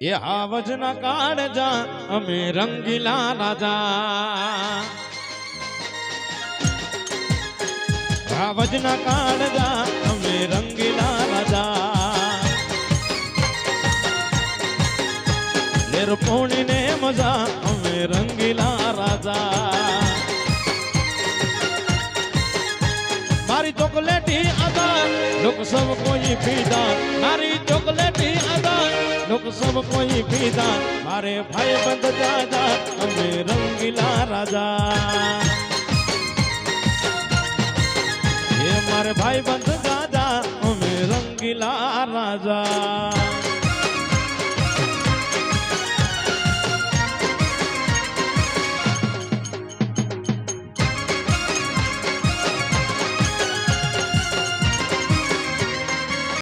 એ હાવજના કાળજા અમે રંગીલા રાજા, હાવજના કાળજા અમે રંગીલા રાજા, લેર પોણીને મજા અમે રંગીલા રાજા, મારી ચોકલેટી આદા લોક સબ કોઈ પીધા, મારી ચોકલેટી આદા लोग सब कोई पीदा, मारे भाई बंद दादा हमें रंगीला राजा, ये मारे भाई बंद दादा हमें रंगीला राजा।